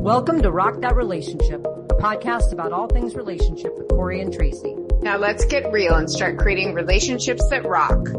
Welcome to Rock That Relationship, a podcast about all things relationship with Corey and Tracy. Now let's get real and start creating relationships that rock.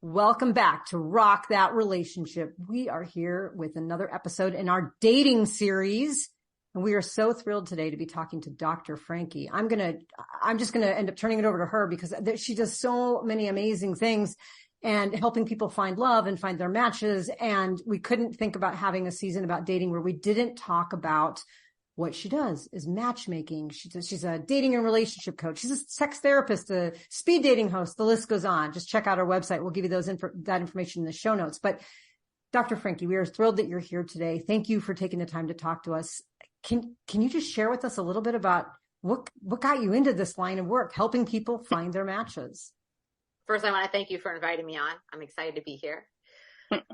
Welcome back to Rock That Relationship. We are here with another episode in our dating series. And we are so thrilled today to be talking to Dr. Frankie. I'm just going to end up turning it over to her because she does so many amazing things and helping people find love and find their matches. And we couldn't think about having a season about dating where we didn't talk about what she does is matchmaking. She's a dating and relationship coach. She's a sex therapist, a speed dating host. The list goes on. Just check out our website. We'll give you that information in the show notes. But Dr. Frankie, we are thrilled that you're here today. Thank you for taking the time to talk to us. Can you just share with us a little bit about what got you into this line of work, helping people find their matches? First, I want to thank you for inviting me on. I'm excited to be here. What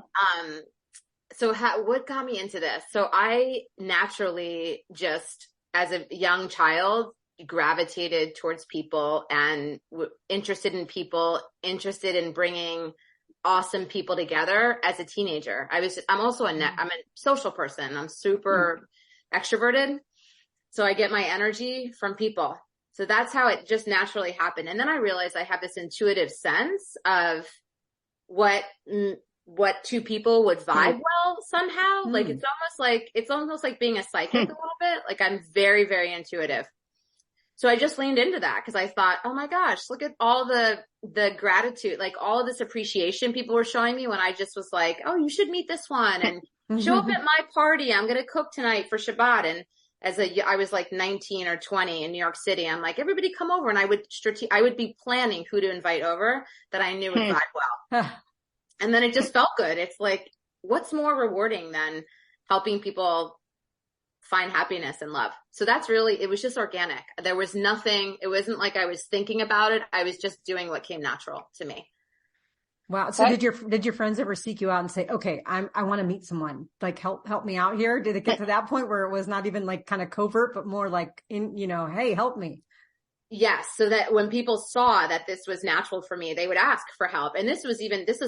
got me into this? So I naturally just, as a young child, gravitated towards people and interested in people, interested in bringing awesome people together as a teenager. I'm also I'm a social person. I'm super extroverted. So I get my energy from people. So that's how it just naturally happened. And then I realized I have this intuitive sense of what two people would vibe well somehow. Like it's almost like being a psychic a little bit. Like I'm very, very intuitive. So I just leaned into that because I thought, oh my gosh, look at all the gratitude, like all of this appreciation people were showing me when I just was like, oh, you should meet this one and show up at my party. I'm going to cook tonight for Shabbat. And I was like 19 or 20 in New York City. I'm like, everybody come over. And I would be planning who to invite over that I knew would vibe well. And then it just felt good. It's like, what's more rewarding than helping people find happiness and love? So it was just organic. There was nothing, it wasn't like I was thinking about it. I was just doing what came natural to me. Wow. So did your friends ever seek you out and say, okay, I want to meet someone, like help me out here? Did it get to that point where it was not even like kind of covert, but more like hey, help me? Yes. So that when people saw that this was natural for me, they would ask for help. And this was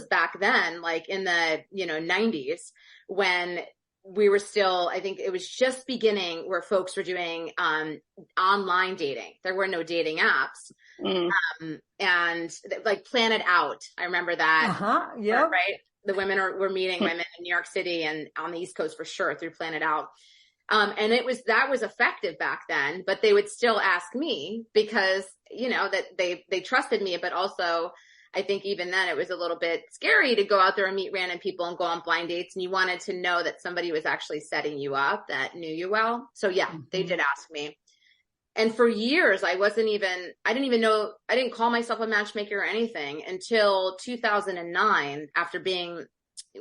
back then, like in the, 90s when we were still, I think it was just beginning where folks were doing, online dating. There were no dating apps. And like Plan It Out. I remember that. Yeah. Right. The women were meeting women in New York City and on the East Coast for sure through Plan It Out. And that was effective back then, but they would still ask me because, that they trusted me, but also I think even then it was a little bit scary to go out there and meet random people and go on blind dates. And you wanted to know that somebody was actually setting you up that knew you well. So yeah, they did ask me. And for years, I didn't call myself a matchmaker or anything until 2009, after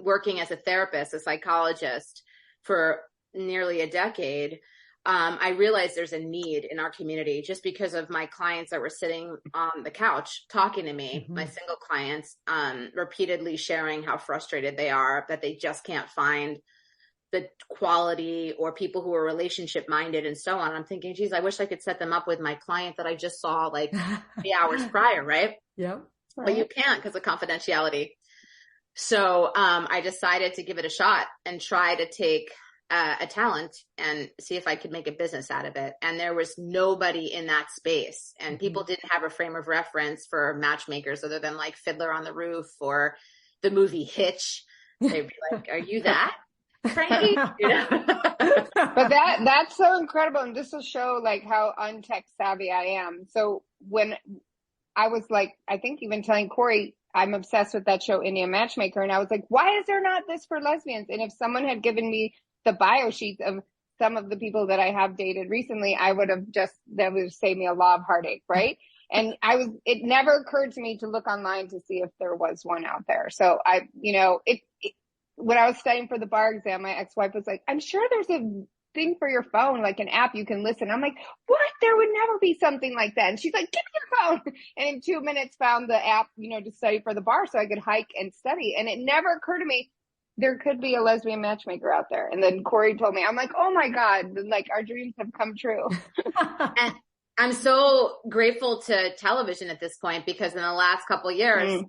working as a therapist, a psychologist for nearly a decade. I realized there's a need in our community just because of my clients that were sitting on the couch talking to me, my single clients, repeatedly sharing how frustrated they are, that they just can't find the quality or people who are relationship minded and so on. I'm thinking, geez, I wish I could set them up with my client that I just saw like 3 hours prior. Right. Yeah. But you can't because of confidentiality. So, I decided to give it a shot and try to take a talent and see if I could make a business out of it. And there was nobody in that space and people didn't have a frame of reference for matchmakers other than like Fiddler on the Roof or the movie Hitch. They'd be like, are you that, Frankie? But that's so incredible. And this will show like how untech savvy I am. So when I was like, I think even telling Corey, I'm obsessed with that show, Indian Matchmaker. And I was like, why is there not this for lesbians? And if someone had given me the bio sheets of some of the people that I have dated recently, that would save me a lot of heartache. Right. And it never occurred to me to look online to see if there was one out there. So when I was studying for the bar exam, my ex-wife was like, I'm sure there's a thing for your phone, like an app you can listen. I'm like, what? There would never be something like that. And she's like, give me your phone. And in 2 minutes found the app, to study for the bar so I could hike and study. And it never occurred to me, there could be a lesbian matchmaker out there. And then Corey told me, I'm like, oh my God, like our dreams have come true. And I'm so grateful to television at this point, because in the last couple of years,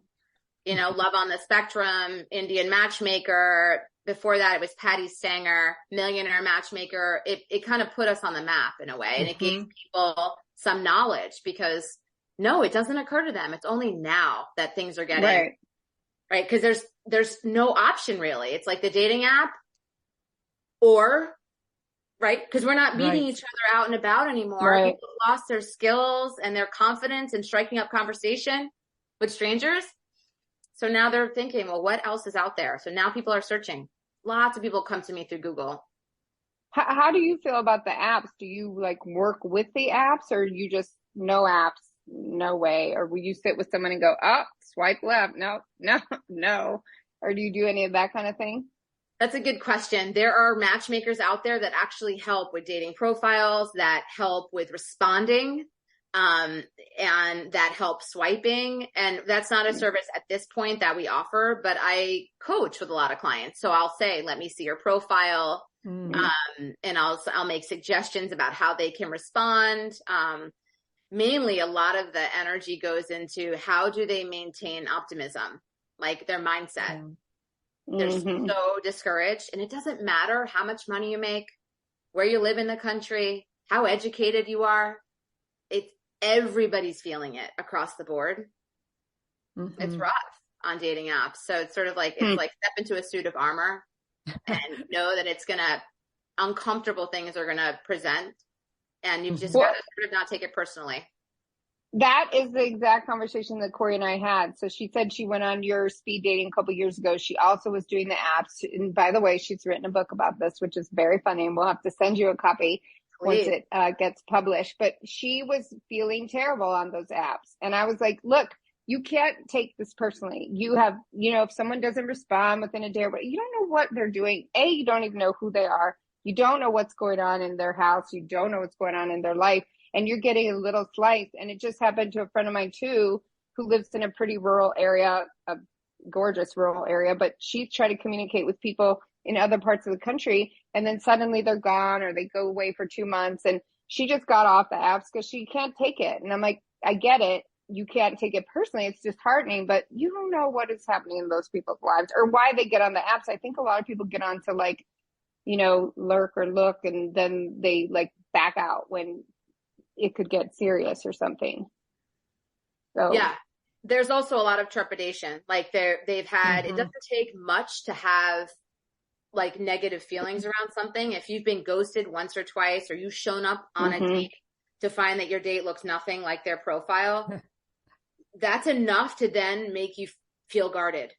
you know, Love on the Spectrum, Indian Matchmaker, before that it was Patty Stanger, Millionaire Matchmaker. It kind of put us on the map in a way, and it gave people some knowledge, because no, it doesn't occur to them. It's only now that things are getting right. Cause there's no option really. It's like the dating app or right. Cause we're not meeting each other out and about anymore. Right. People lost their skills and their confidence in striking up conversation with strangers. So now they're thinking, well, what else is out there? So now people are searching. Lots of people come to me through Google. How do you feel about the apps? Do you like work with the apps, or you just no apps, no way? Or will you sit with someone and go, oh, swipe left? No. Or do you do any of that kind of thing? That's a good question. There are matchmakers out there that actually help with dating profiles, that help with responding, and that help swiping. And that's not a service at this point that we offer, but I coach with a lot of clients. So I'll say, let me see your profile. And I'll make suggestions about how they can respond. Mainly a lot of the energy goes into how do they maintain optimism, like their mindset. They're so discouraged, and it doesn't matter how much money you make, where you live in the country, how educated you are. Everybody's feeling it across the board. It's rough on dating apps. So it's sort of like, it's like step into a suit of armor and know that uncomfortable things are going to present, and you've just got to sort of not take it personally. That is the exact conversation that Corey and I had. So she said she went on your speed dating a couple years ago. She also was doing the apps. And by the way, she's written a book about this, which is very funny. And we'll have to send you a copy once it gets published. But she was feeling terrible on those apps. And I was like, look, you can't take this personally. You have, if someone doesn't respond within a day, or you don't know what they're doing. You don't even know who they are. You don't know what's going on in their house. You don't know what's going on in their life. And you're getting a little slice. And it just happened to a friend of mine too, who lives in a pretty rural area, a gorgeous rural area, but she's trying to communicate with people in other parts of the country. And then suddenly they're gone, or they go away for 2 months. And she just got off the apps because she can't take it. And I'm like, I get it. You can't take it personally. It's disheartening, but you don't know what is happening in those people's lives or why they get on the apps. I think a lot of people get on to like, lurk or look, and then they like back out when it could get serious or something. So yeah, there's also a lot of trepidation. Like they've had, it doesn't take much to have like negative feelings around something. If you've been ghosted once or twice, or you've shown up on a date to find that your date looks nothing like their profile, that's enough to then make you feel guarded.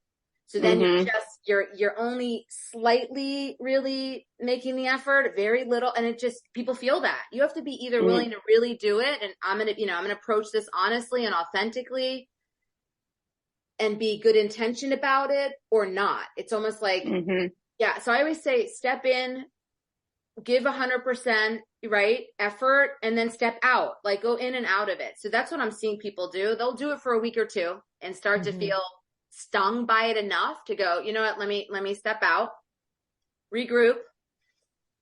So then you're only slightly really making the effort, very little. And it just, people feel that you have to be either willing to really do it. And I'm going to approach this honestly and authentically and be good intention about it, or not. It's almost like, so I always say, step in, give 100%, right, effort, and then step out, like go in and out of it. So that's what I'm seeing people do. They'll do it for a week or two and start to feel stung by it enough to go, you know what, let me step out, regroup,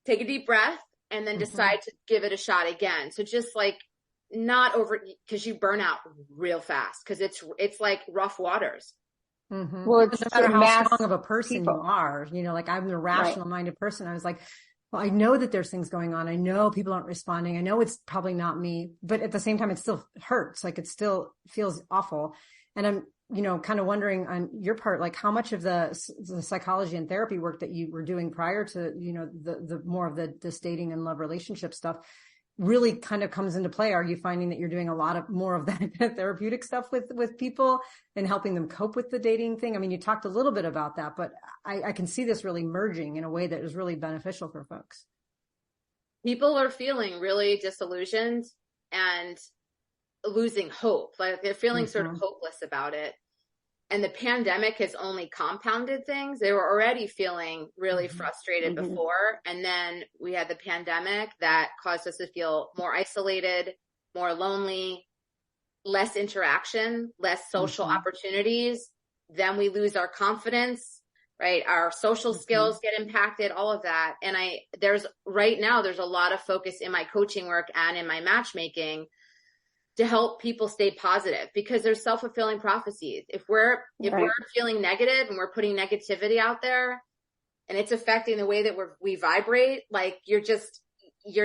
take a deep breath, and then decide to give it a shot again. So just like not over, because you burn out real fast, because it's like rough waters. Well, it's no matter how strong of a person you are, like I'm a rational minded person. I was like, well, I know that there's things going on. I know people aren't responding. I know it's probably not me, but at the same time, it still hurts. Like it still feels awful. And I'm, kind of wondering on your part, like how much of the psychology and therapy work that you were doing prior to, the more of this dating and love relationship stuff really kind of comes into play. Are you finding that you're doing a lot of more of that therapeutic stuff with people and helping them cope with the dating thing? I mean, you talked a little bit about that, but I can see this really merging in a way that is really beneficial for folks. People are feeling really disillusioned and losing hope. Like they're feeling sort of hopeless about it. And the pandemic has only compounded things. They were already feeling really frustrated before. And then we had the pandemic that caused us to feel more isolated, more lonely, less interaction, less social opportunities. Then we lose our confidence, right? Our social skills get impacted, all of that. And right now, there's a lot of focus in my coaching work and in my matchmaking to help people stay positive, because there's self-fulfilling prophecies. If we're feeling negative and we're putting negativity out there and it's affecting the way that we vibrate, like you're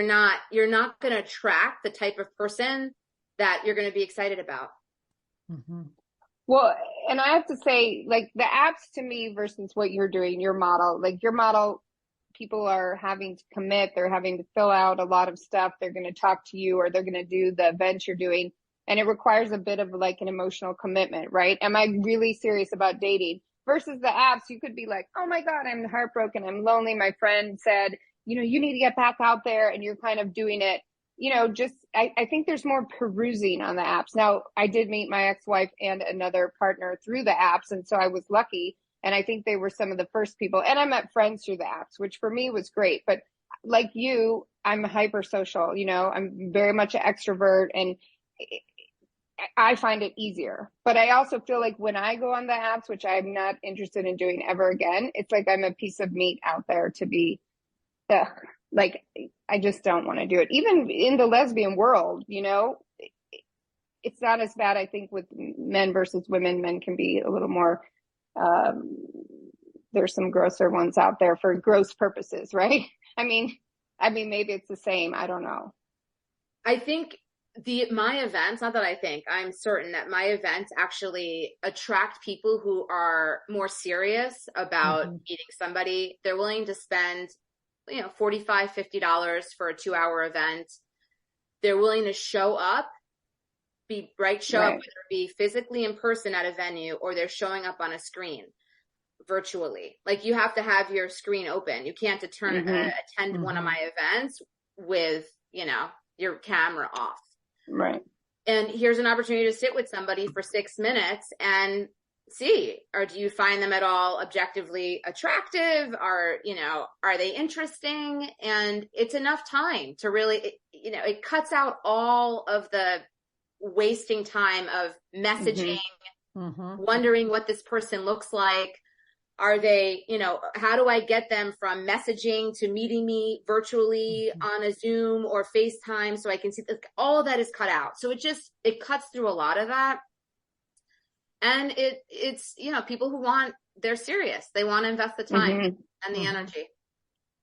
not going to attract the type of person that you're going to be excited about. Mm-hmm. Well, and I have to say, like, the apps to me versus what you're doing, your model, people are having to commit, they're having to fill out a lot of stuff. They're going to talk to you, or they're going to do the events you're doing. And it requires a bit of like an emotional commitment, right? Am I really serious about dating? Versus the apps, you could be like, oh my God, I'm heartbroken, I'm lonely. My friend said, you need to get back out there, and you're kind of doing it. I think there's more perusing on the apps. Now, I did meet my ex-wife and another partner through the apps, and so I was lucky. And I think they were some of the first people. And I met friends through the apps, which for me was great. But like you, I'm hyper social, I'm very much an extrovert, and I find it easier. But I also feel like when I go on the apps, which I'm not interested in doing ever again, it's like I'm a piece of meat out there to be, like, I just don't want to do it. Even in the lesbian world, it's not as bad, I think, with men versus women. Men can be a little more, there's some grosser ones out there for gross purposes, right? I mean, maybe it's the same. I don't know. I think I'm certain that my events actually attract people who are more serious about meeting somebody. They're willing to spend, $45, $50 for a 2-hour event. They're willing to show up, up, whether it be physically in person at a venue, or they're showing up on a screen virtually. Like, you have to have your screen open. You can't attend one of my events with, your camera off. Right. And here's an opportunity to sit with somebody for 6 minutes and see, or do you find them at all objectively attractive? Are they interesting? And it's enough time to really, it cuts out all of the wasting time of messaging, wondering what this person looks like. Are they, how do I get them from messaging to meeting me virtually on a Zoom or FaceTime so I can see? All of that is cut out. So it cuts through a lot of that. And it's, people who they're serious. They want to invest the time and the energy.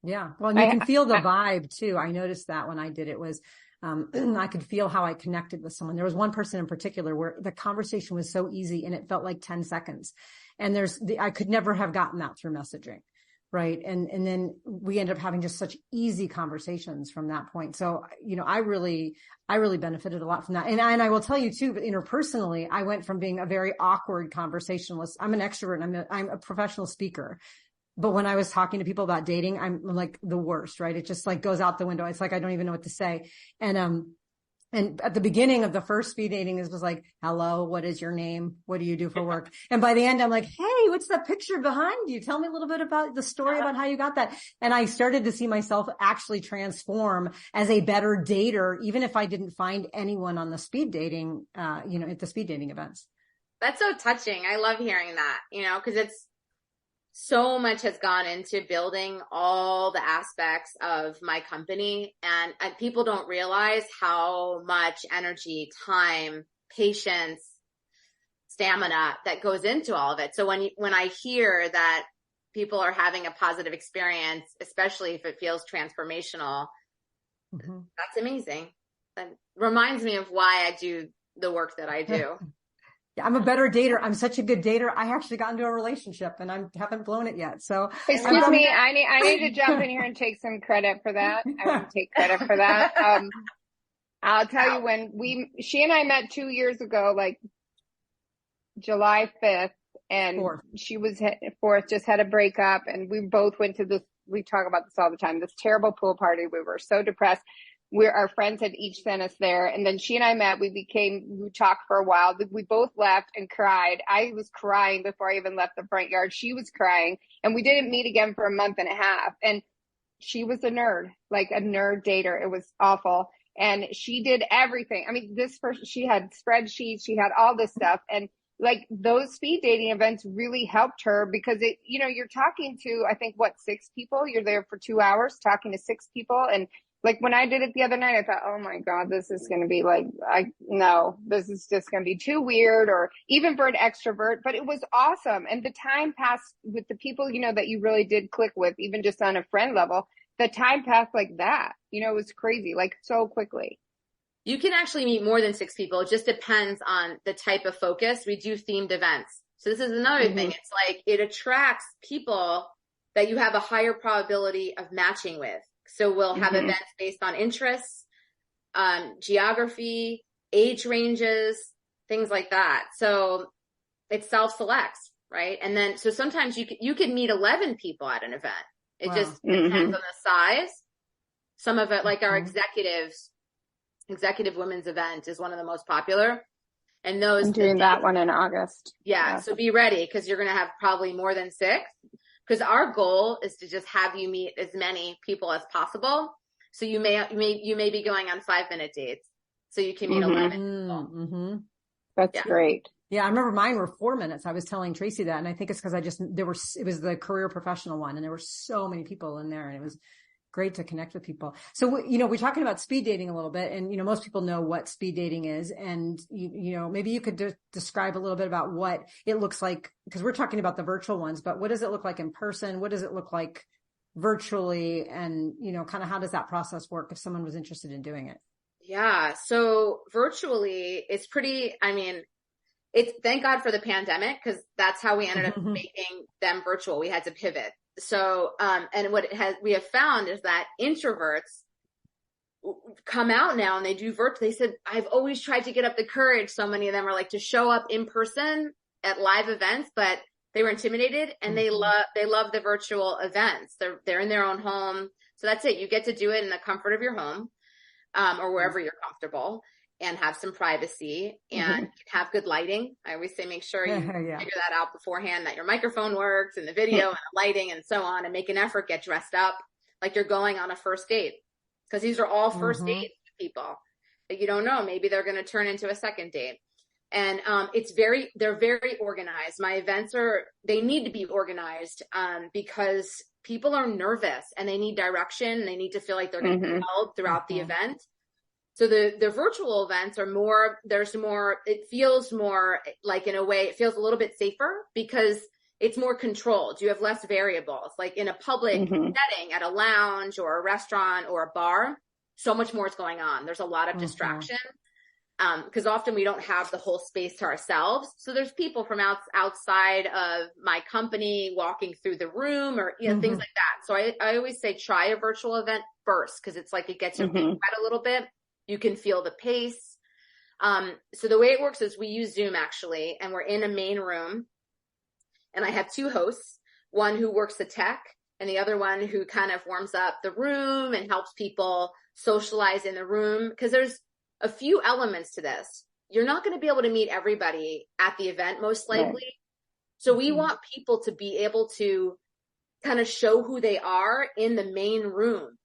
Yeah. Well, and you can feel the vibe too. I noticed that when I did it was, I could feel how I connected with someone. There was one person in particular where the conversation was so easy and it felt like 10 seconds. And I could never have gotten that through messaging. Right. And then we ended up having just such easy conversations from that point. So, I really benefited a lot from that. And I will tell you too, but interpersonally, I went from being a very awkward conversationalist. I'm an extrovert and I'm a professional speaker. But when I was talking to people about dating, I'm like the worst, right? It just like goes out the window. It's like, I don't even know what to say. And at the beginning of the first speed dating, it was like, hello, what is your name? What do you do for work? And by the end, I'm like, hey, what's that picture behind you? Tell me a little bit about the story about how you got that. And I started to see myself actually transform as a better dater, even if I didn't find anyone on the speed dating, at the speed dating events. That's so touching. I love hearing that, because it's, so much has gone into building all the aspects of my company, and people don't realize how much energy, time, patience, stamina that goes into all of it. So when I hear that people are having a positive experience, especially if it feels transformational, that's amazing. That reminds me of why I do the work that I do. Yeah, I'm a better dater. I'm such a good dater. I actually got into a relationship and I haven't blown it yet. So excuse me, I need to jump in here and take some credit for that. I want to take credit for that. I'll tell you, when she and I met 2 years ago, like July 5th, and she was 4th, just had a breakup, and we both went to this, we talk about this all the time, this terrible pool party. We were so depressed. Our friends had each sent us there. And then she and I met, we talked for a while. We both left and cried. I was crying before I even left the front yard. She was crying, and we didn't meet again for a month and a half. And she was a nerd, like a nerd dater. It was awful. And she did everything. I mean, this person, she had spreadsheets, she had all this stuff. And like those speed dating events really helped her because it, you know, you're talking to, I think, what, 6 people? You're there for 2 hours talking to 6 people. And like when I did it the other night, I thought, oh my God, this is going to be like, no, this is just going to be too weird, or even for an extrovert, but it was awesome. And the time passed with the people, you know, that you really did click with, even just on a friend level, the time passed like that. You know, it was crazy, like so quickly. You can actually meet more than 6 people. It just depends on the type of focus. We do themed events. So this is another thing. It's like it attracts people that you have a higher probability of matching with. So we'll have events based on interests, geography, age ranges, things like that. So it self-selects, right? And then, so sometimes you can meet 11 people at an event. It just depends on the size. Some of it, like our executive women's event is one of the most popular. And those, I'm doing that one in August. Yeah. So be ready, because you're going to have probably more than 6. Because our goal is to just have you meet as many people as possible. So you may be going on 5-minute dates. So you can meet 11 people. That's great. Yeah. I remember mine were 4 minutes. I was telling Tracy that, and I think it's because it was the career professional one, and there were so many people in there, and it was great to connect with people. So, you know, we're talking about speed dating a little bit, and, you know, most people know what speed dating is. And, you know, maybe you could describe a little bit about what it looks like, because we're talking about the virtual ones, but what does it look like in person? What does it look like virtually? And, you know, kind of how does that process work if someone was interested in doing it? Yeah. So virtually it's pretty, I mean, thank God for the pandemic, because that's how we ended up making them virtual. We had to pivot. So, and what we have found is that introverts come out now and they do virtual. They said, I've always tried to get up the courage. So many of them are like to show up in person at live events, but they were intimidated, and they love the virtual events. They're in their own home. So that's it. You get to do it in the comfort of your home, or wherever you're comfortable, and have some privacy and have good lighting. I always say, make sure you figure that out beforehand, that your microphone works and the video and the lighting and so on, and make an effort, get dressed up like you're going on a first date. Because these are all first dates people that you don't know. Maybe they're going to turn into a second date. And, they're very organized. My events they need to be organized, because people are nervous and they need direction. They need to feel like they're going to be held throughout the event. So the virtual events are more, it feels more like, in a way, it feels a little bit safer because it's more controlled. You have less variables. Like in a public setting, at a lounge or a restaurant or a bar, so much more is going on. There's a lot of distraction, because often we don't have the whole space to ourselves. So there's people from outside of my company walking through the room, or things like that. So I always say, try a virtual event first, because it's like it gets your feet wet a little bit. You can feel the pace. So the way it works is we use Zoom, actually, and we're in a main room. And I have 2 hosts, one who works the tech and the other one who kind of warms up the room and helps people socialize in the room. Because there's a few elements to this. You're not going to be able to meet everybody at the event, most likely. Right. So we want people to be able to kind of show who they are in the main room.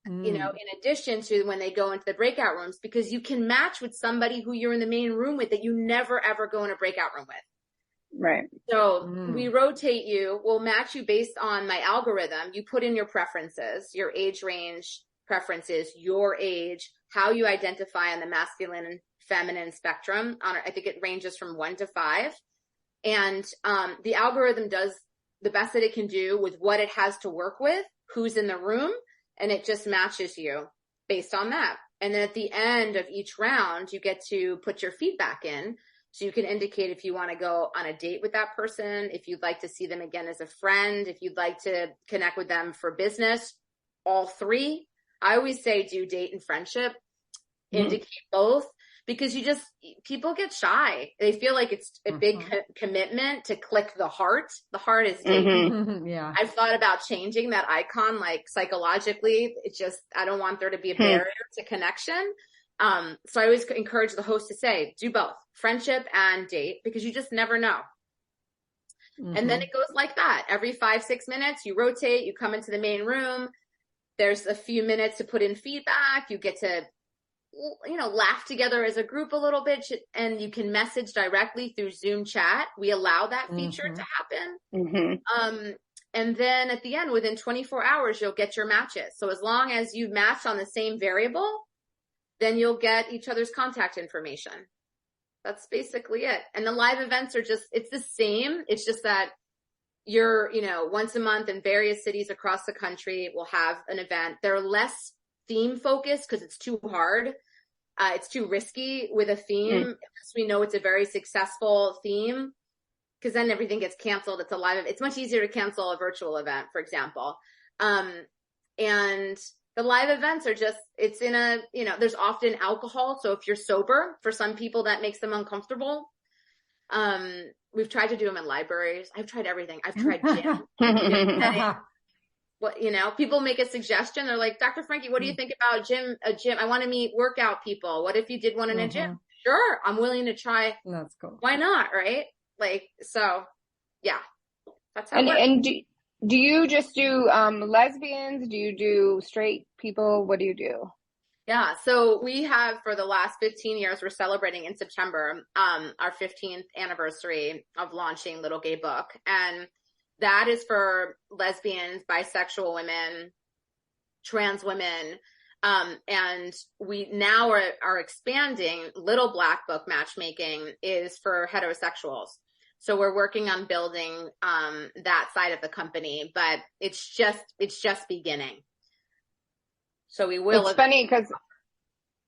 You know, in addition to when they go into the breakout rooms, because you can match with somebody who you're in the main room with that you never, ever go in a breakout room with. Right. So we rotate you. We'll match you based on my algorithm. You put in your preferences, your age range preferences, your age, how you identify on the masculine and feminine spectrum. I think it ranges from 1 to 5. And the algorithm does the best that it can do with what it has to work with, who's in the room. And it just matches you based on that. And then at the end of each round, you get to put your feedback in. So you can indicate if you want to go on a date with that person, if you'd like to see them again as a friend, if you'd like to connect with them for business, all 3. I always say do date and friendship, indicate both, because people get shy. They feel like it's a big commitment to click the heart. The heart is dating. Yeah. I've thought about changing that icon, like psychologically. I don't want there to be a barrier to connection. So I always encourage the host to say, do both, friendship and date, because you just never know. And then it goes like that. Every 5-6 minutes, you rotate, you come into the main room. There's a few minutes to put in feedback. You get to laugh together as a group a little bit, and you can message directly through Zoom chat. We allow that feature to happen. And then at the end, within 24 hours, you'll get your matches. So as long as you match on the same variable, then you'll get each other's contact information. That's basically it. And the live events are it's the same. It's just that you're, once a month in various cities across the country will have an event. They're less theme focused because it's too hard. It's too risky with a theme. Unless we know it's a very successful theme, because then everything gets canceled. It's a live event. It's much easier to cancel a virtual event, for example. And the live events are it's in there's often alcohol. So if you're sober, for some people that makes them uncomfortable. We've tried to do them in libraries. I've tried everything. I've tried gym. People make a suggestion. They're like, Dr. Frankie, what do you think about a gym? I want to meet workout people. What if you did one in a gym? Sure. I'm willing to try. That's cool. Why not? Right? That's how it works. And do you just do lesbians? Do you do straight people? What do you do? Yeah. So we have, for the last 15 years, we're celebrating in September, our 15th anniversary of launching Little Gay Book. And that is for lesbians, bisexual women, trans women. And we now are expanding. Little Black Book matchmaking is for heterosexuals. So we're working on building that side of the company, but it's just beginning. So we will. It's funny because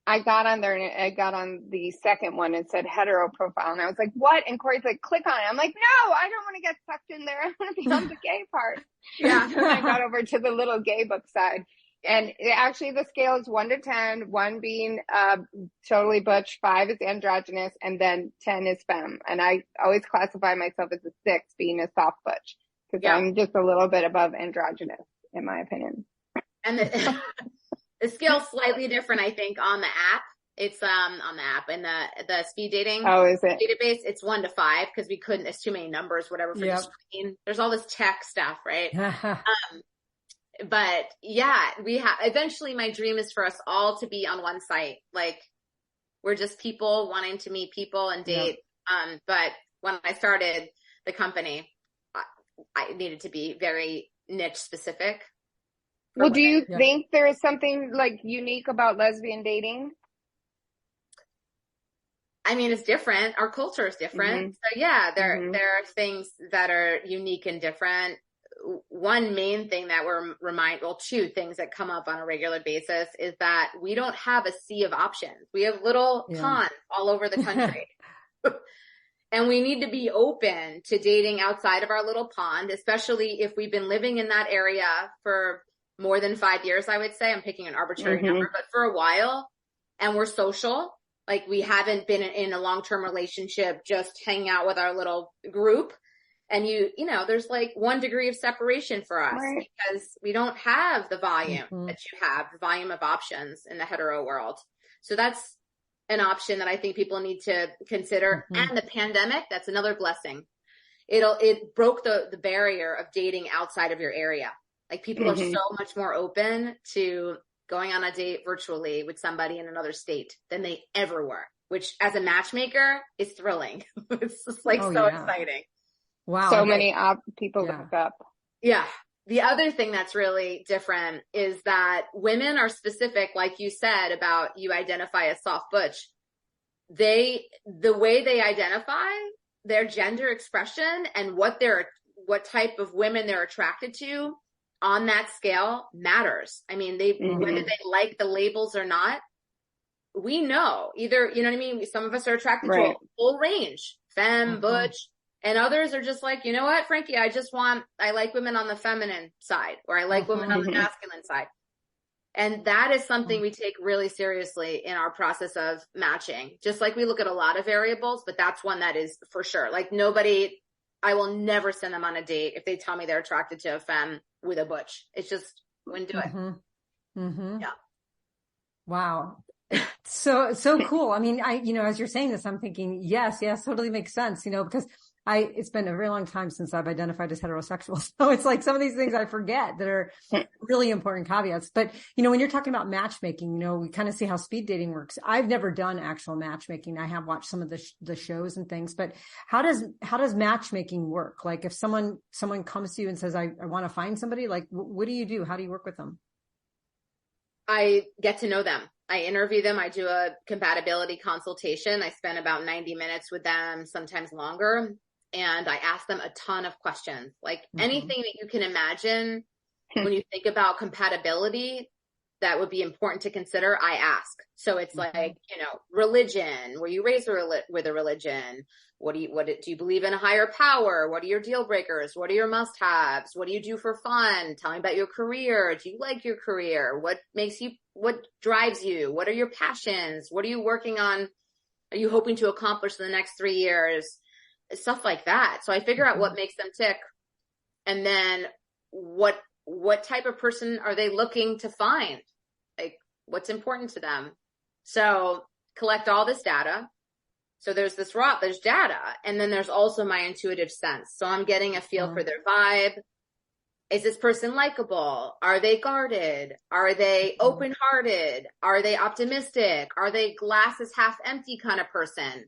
I got on there and I got on the second one and said hetero profile, and I was like, "What?" And Corey's like, "Click on it." I'm like, "No, I don't want to get sucked in there. I want to be on the gay part." Yeah. So I got over to the Little Gay Book side. And actually the scale is 1 to 10, 1 being totally butch, 5 is androgynous, and then 10 is femme. And I always classify myself as a 6, being a soft butch, because I'm just a little bit above androgynous, in my opinion. And the scale's slightly different, I think, on the app. It's on the app and the speed dating database. It's 1 to 5 because we couldn't. There's too many numbers, whatever, for the screen. There's all this tech stuff, right? But yeah, eventually my dream is for us all to be on one site. Like, we're just people wanting to meet people and date. But when I started the company, I needed to be very niche specific. Well, do you think there is something like unique about lesbian dating? I mean, it's different. Our culture is different. So yeah, there are things that are unique and different. One main thing that two things that come up on a regular basis is that we don't have a sea of options. We have little ponds all over the country. And we need to be open to dating outside of our little pond, especially if we've been living in that area for more than 5 years, I would say. I'm picking an arbitrary number, but for a while, and we're social. Like, we haven't been in a long-term relationship, just hanging out with our little group. And there's like 1 degree of separation for us because we don't have the volume that you have, the volume of options in the hetero world. So that's an option that I think people need to consider. And the pandemic, that's another blessing. It broke the barrier of dating outside of your area. Like, people are so much more open to going on a date virtually with somebody in another state than they ever were, which as a matchmaker is thrilling. It's just like exciting. Wow. So many people look up. Yeah. The other thing that's really different is that women are specific, like you said, about you identify as soft butch. The way they identify, their gender expression and what type of women they're attracted to on that scale matters. I mean, whether they like the labels or not, we know either, you know what I mean? Some of us are attracted to a full range, femme, butch. And others are just like, you know what, Frankie, I like women on the feminine side, or I like women on the masculine side. And that is something we take really seriously in our process of matching. Just like we look at a lot of variables, but that's one that is for sure. Like, I will never send them on a date if they tell me they're attracted to a femme with a butch. It's just, wouldn't do it. Yeah. Wow. So cool. I mean, as you're saying this, I'm thinking, yes, totally makes sense, because it's been a very long time since I've identified as heterosexual. So it's like some of these things I forget that are really important caveats. But, when you're talking about matchmaking, we kind of see how speed dating works. I've never done actual matchmaking. I have watched some of the shows and things, but how does matchmaking work? Like if someone comes to you and says, I want to find somebody, like, what do you do? How do you work with them? I get to know them. I interview them. I do a compatibility consultation. I spend about 90 minutes with them, sometimes longer. And I ask them a ton of questions, like anything that you can imagine when you think about compatibility that would be important to consider, I ask. So it's like, religion, were you raised with a religion? What do you believe in a higher power? What are your deal breakers? What are your must-haves? What do you do for fun? Tell me about your career. Do you like your career? What drives you? What are your passions? What are you working on? Are you hoping to accomplish in the next 3 years? Stuff like that. So I figure out what makes them tick. And then what type of person are they looking to find? Like what's important to them? So collect all this data. So there's data, and then there's also my intuitive sense. So I'm getting a feel for their vibe. Is this person likable? Are they guarded? Are they open-hearted? Are they optimistic? Are they glass is half empty kind of person?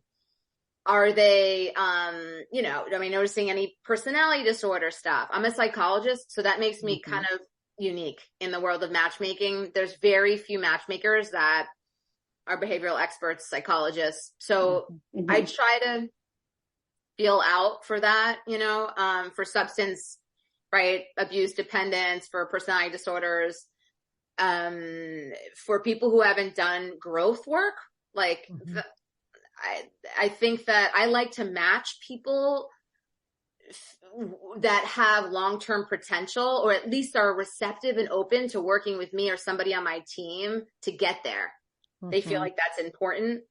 Are they, noticing any personality disorder stuff? I'm a psychologist, so that makes me kind of unique in the world of matchmaking. There's very few matchmakers that are behavioral experts, psychologists. So I try to feel out for that, for substance, abuse dependence, for personality disorders, for people who haven't done growth work. Like I think that I like to match people that have long-term potential, or at least are receptive and open to working with me or somebody on my team to get there. They feel like that's important.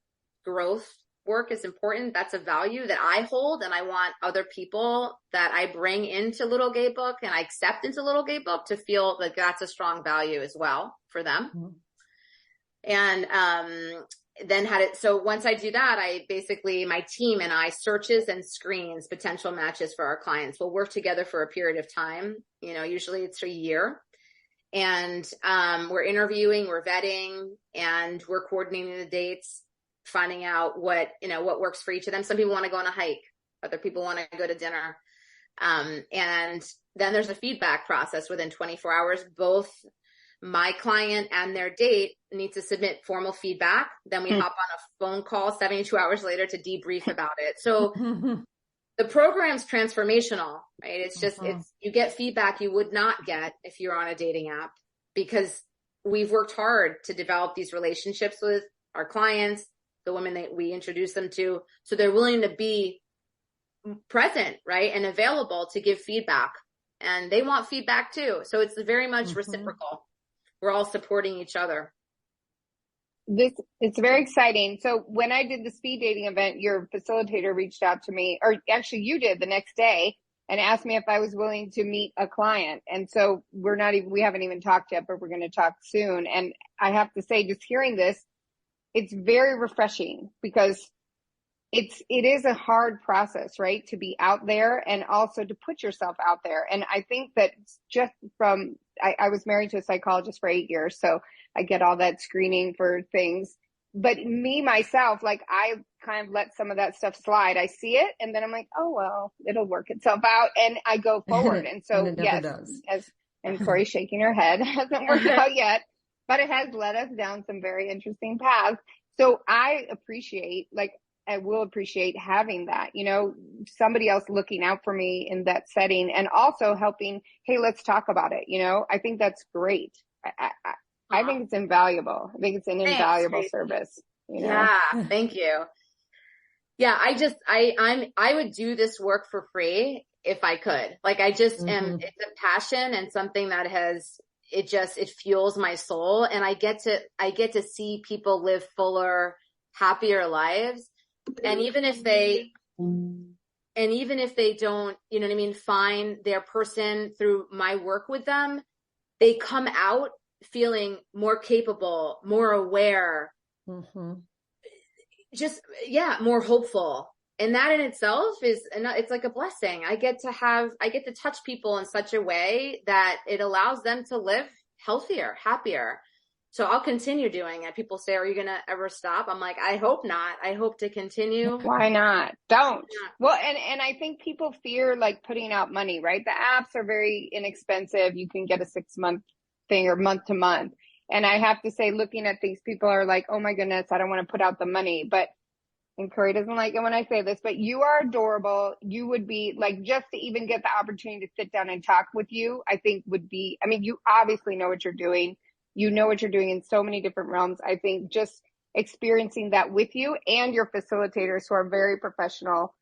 Growth work is important. That's a value that I hold, and I want other people that I bring into Little Gay Book and I accept into Little Gay Book to feel like that's a strong value as well for them. And then so once I do that, my team and I searches and screens potential matches for our clients. We'll work together for a period of time. Usually it's a year. And we're interviewing, we're vetting, and we're coordinating the dates, finding out what works for each of them. Some people want to go on a hike. Other people want to go to dinner. And then there's a feedback process within 24 hours. Both my client and their date need to submit formal feedback. Then we hop on a phone call 72 hours later to debrief about it. So the program's transformational, right? It's just, you get feedback you would not get if you're on a dating app, because we've worked hard to develop these relationships with our clients, the women that we introduce them to. So they're willing to be present, right? And available to give feedback, and they want feedback too. So it's very much reciprocal. We're all supporting each other. It's very exciting. So when I did the speed dating event, your facilitator reached out to me, or actually you did, the next day, and asked me if I was willing to meet a client. And so we haven't even talked yet, but we're going to talk soon. And I have to say, just hearing this, it's very refreshing, because it is a hard process, right? To be out there and also to put yourself out there. And I think that just I was married to a psychologist for 8 years, so I get all that screening for things. But me, myself, like, I kind of let some of that stuff slide. I see it, and then I'm like, oh, well, it'll work itself out. And I go forward. And so, and yes, and Corey's shaking her head, hasn't worked out yet, but it has led us down some very interesting paths. So I will appreciate having that, somebody else looking out for me in that setting, and also helping, hey, let's talk about it. I think that's great. I think it's invaluable. I think it's an invaluable service. Yeah. Thank you. Yeah. I would do this work for free if I could. Like, I just am, it's a passion and something that it fuels my soul. And I get to see people live fuller, happier lives. And even if they don't, find their person through my work with them, they come out feeling more capable, more aware, more hopeful. And that in itself it's like a blessing. I get to touch people in such a way that it allows them to live healthier, happier. So I'll continue doing it. People say, are you going to ever stop? I'm like, I hope not. I hope to continue. Why not? Don't. Well, and I think people fear like putting out money, right? The apps are very inexpensive. You can get a 6-month thing or month to month. And I have to say, looking at these people are like, oh my goodness, I don't want to put out the money. But, and Corey doesn't like it when I say this, but you are adorable. You would be like, just to even get the opportunity to sit down and talk with you, I think would be, I mean, you obviously know what you're doing. You know what you're doing in so many different realms. I think just experiencing that with you and your facilitators who are very professional,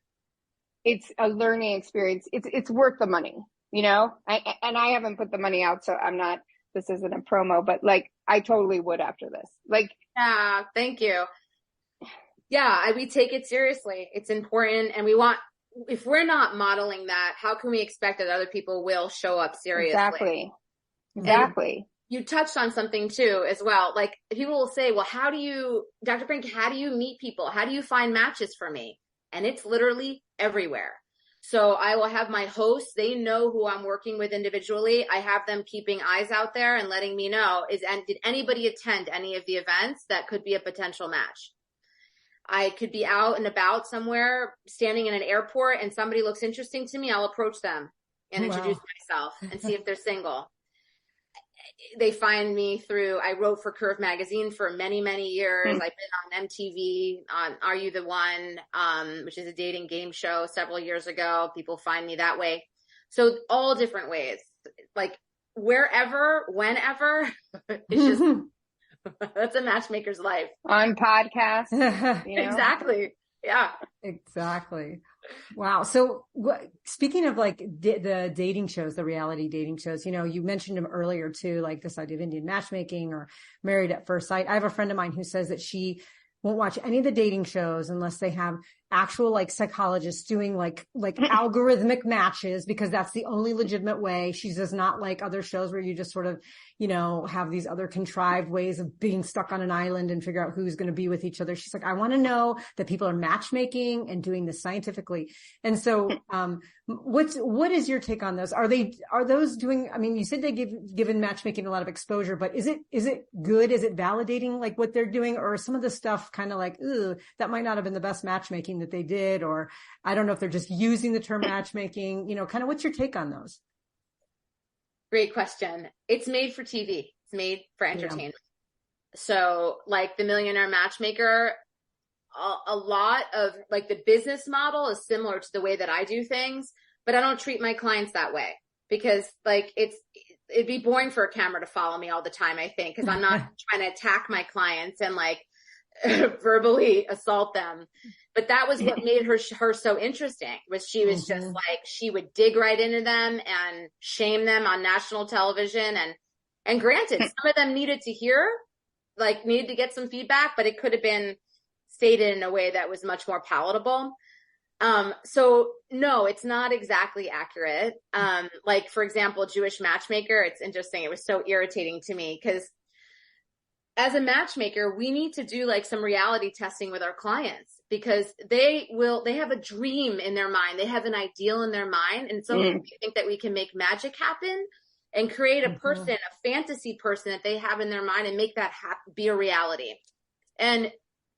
it's a learning experience. It's worth the money, you know? And I haven't put the money out, so I'm not, this isn't a promo, but like, I totally would after this. Like, yeah, thank you. Yeah, we take it seriously. It's important. And if we're not modeling that, how can we expect that other people will show up seriously? Exactly. And you touched on something too, as well. Like people will say, well, Dr. Frankie, how do you meet people? How do you find matches for me? And it's literally everywhere. So I will have my hosts, they know who I'm working with individually. I have them keeping eyes out there and letting me know, did anybody attend any of the events that could be a potential match? I could be out and about somewhere, standing in an airport, and somebody looks interesting to me. I'll approach them and introduce myself and see if they're single. They find me through, I wrote for Curve Magazine for many, many years. I've been on MTV on Are You the One, which is a dating game show several years ago. People find me that way. So all different ways, like wherever, whenever, it's just, that's a matchmaker's life. On podcasts. You know? Exactly. Yeah. Exactly. Wow. So speaking of like the dating shows, the reality dating shows, you know, you mentioned them earlier too, like this idea of Indian matchmaking or Married at First Sight. I have a friend of mine who says that she won't watch any of the dating shows unless they have actual like psychologists doing like algorithmic matches, because that's the only legitimate way. She does not like other shows where you just sort of, you know, have these other contrived ways of being stuck on an island and figure out who's going to be with each other. She's like, I want to know that people are matchmaking and doing this scientifically. And so, what is your take on those? Are those doing, I mean, you said given matchmaking a lot of exposure, but is it good? Is it validating like what they're doing, or some of the stuff kind of like, ooh, that might not have been the best matchmaking that they did, or I don't know if they're just using the term matchmaking, you know, kind of what's your take on those? Great question. It's made for TV. It's made for entertainment. Yeah. So like the Millionaire Matchmaker, a lot of like the business model is similar to the way that I do things, but I don't treat my clients that way because like it'd be boring for a camera to follow me all the time, I think, because I'm not trying to attack my clients and like verbally assault them. But that was what made her so interesting, was she was just like, she would dig right into them and shame them on national television. And granted, some of them needed to get some feedback, but it could have been stated in a way that was much more palatable. So no, it's not exactly accurate. Like for example, Jewish Matchmaker, it's interesting. It was so irritating to me because as a matchmaker, we need to do like some reality testing with our clients, because they have a dream in their mind. They have an ideal in their mind. And so we think that we can make magic happen and create a person, a fantasy person that they have in their mind and make that be a reality. And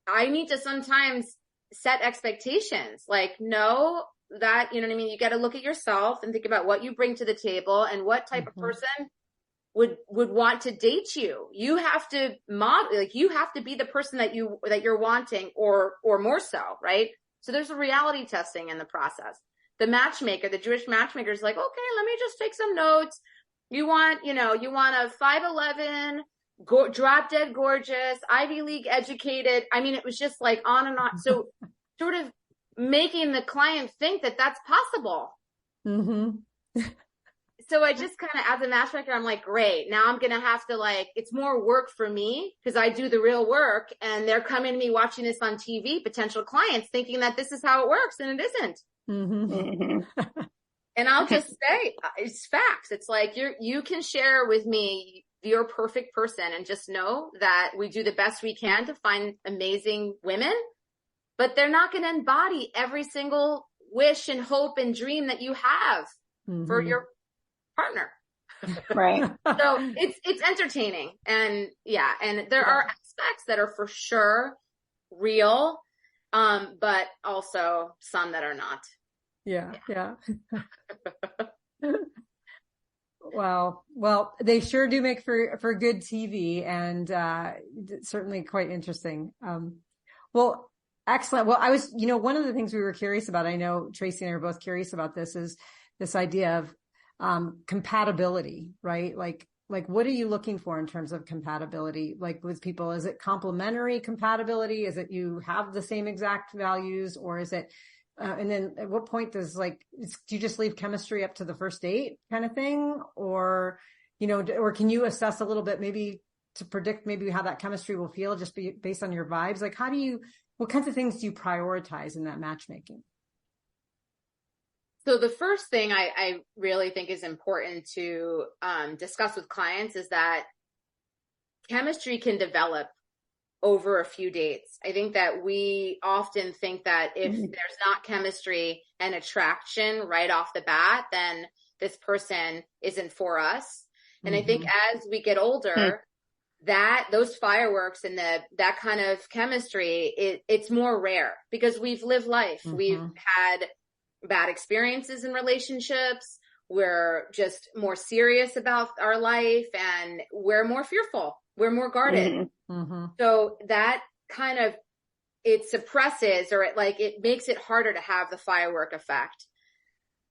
I need to sometimes set expectations, like, no, that, you know what I mean? You got to look at yourself and think about what you bring to the table and what type of person would want to date you. You have to model, like you have to be the person that you're wanting, or more so, right? So there's a reality testing in the process. The matchmaker, the Jewish matchmaker is like, okay, let me just take some notes. You want a 5'11", drop dead gorgeous, Ivy League educated. I mean, it was just like on and on. So sort of making the client think that that's possible. So I just kind of, as a matchmaker, I'm like, great. Now I'm going to have to like, it's more work for me because I do the real work, and they're coming to me watching this on TV, potential clients thinking that this is how it works, and it isn't. And I'll just say it's facts. It's like, you can share with me your perfect person, and just know that we do the best we can to find amazing women. but they're not going to embody every single wish and hope and dream that you have for your partner. Right. So it's entertaining, and there are aspects that are for sure real, but also some that are not. Yeah. Wow. Well, they sure do make for good TV, and certainly quite interesting. Well, excellent. Well, I was, one of the things we were curious about, I know Tracy and I are both curious about this, is this idea of compatibility, right? Like what are you looking for in terms of compatibility? Like with people, is it complementary compatibility? Is it you have the same exact values, or is it, and then at what point do you just leave chemistry up to the first date kind of thing? Or, or can you assess a little bit maybe to predict maybe how that chemistry will feel just based on your vibes? Like what kinds of things do you prioritize in that matchmaking? So the first thing I really think is important to discuss with clients is that chemistry can develop over a few dates. I think that we often think that if there's not chemistry and attraction right off the bat, then this person isn't for us. And I think as we get older, those fireworks and that kind of chemistry, it's more rare because we've lived life. We've had bad experiences in relationships. We're just more serious about our life, and we're more fearful. We're more guarded. So that kind of, it suppresses, or it makes it harder to have the firework effect.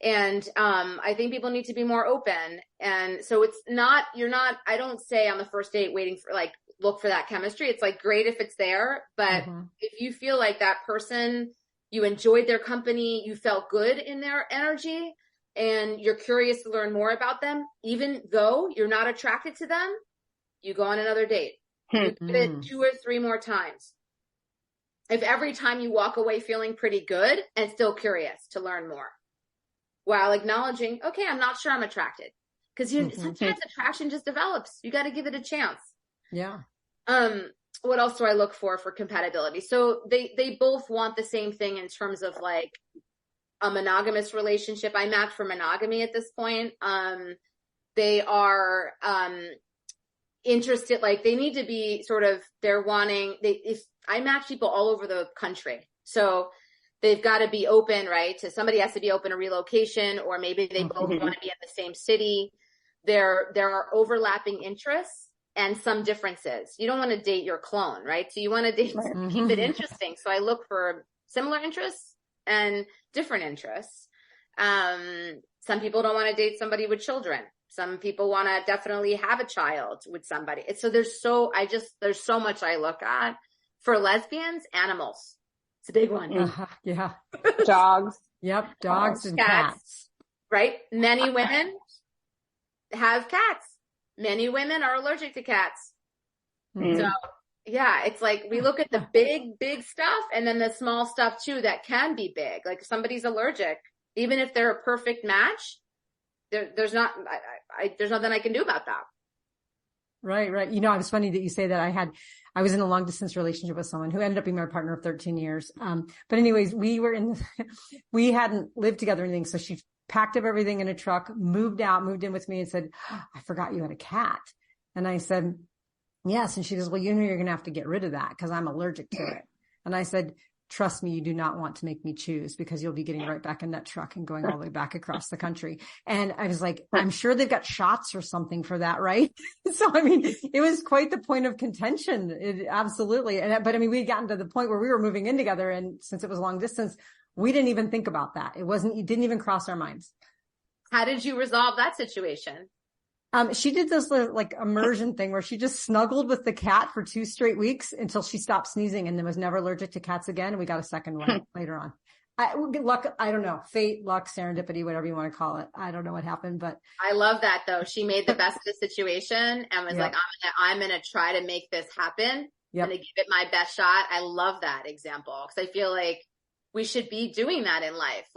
And I think people need to be more open. And so I don't say on the first date waiting for look for that chemistry. It's great if it's there, but if you feel like that person, you enjoyed their company, you felt good in their energy, and you're curious to learn more about them, even though you're not attracted to them, you go on another date. You give it 2 or 3 more times. If every time you walk away feeling pretty good and still curious to learn more, while acknowledging, okay, I'm not sure I'm attracted. Because sometimes attraction just develops. You got to give it a chance. Yeah. What else do I look for compatibility? So they both want the same thing in terms of a monogamous relationship. I match for monogamy at this point. They are interested, they need to be if I match people all over the country. So they've got to be open, right? Somebody has to be open to relocation, or maybe they both want to be in the same city. There are overlapping interests and some differences. You don't want to date your clone, right? So you want to date, keep it interesting. So I look for similar interests and different interests. Some people don't want to date somebody with children. Some people want to definitely have a child with somebody. So there's so much I look at. For lesbians, animals. It's a big one. Yeah. Dogs. Yep. Dogs and cats. Right? Many women have cats. Many women are allergic to cats. So yeah, it's we look at the big stuff, and then the small stuff too that can be big. If somebody's allergic, even if they're a perfect match, there's nothing I can do about that. Right. It's funny that you say that. I was in a long distance relationship with someone who ended up being my partner of 13 years. But anyways, we hadn't lived together or anything. So she packed up everything in a truck, moved in with me, and said, I forgot you had a cat. And I said, yes. And she goes, well, you're going to have to get rid of that because I'm allergic to it. And I said, trust me, you do not want to make me choose, because you'll be getting right back in that truck and going all the way back across the country. And I was like, I'm sure they've got shots or something for that, right? So, it was quite the point of contention. Absolutely. But we had gotten to the point where we were moving in together. And since it was long distance, we didn't even think about that. It didn't even cross our minds. How did you resolve that situation? She did this immersion thing where she just snuggled with the cat for 2 straight weeks until she stopped sneezing, and then was never allergic to cats again. And we got a second one later on. Luck, I don't know, fate, luck, serendipity, whatever you want to call it. I don't know what happened, but I love that though. She made the best of the situation and was I'm going to try to make this happen and to give it my best shot. I love that example, because I feel like we should be doing that in life,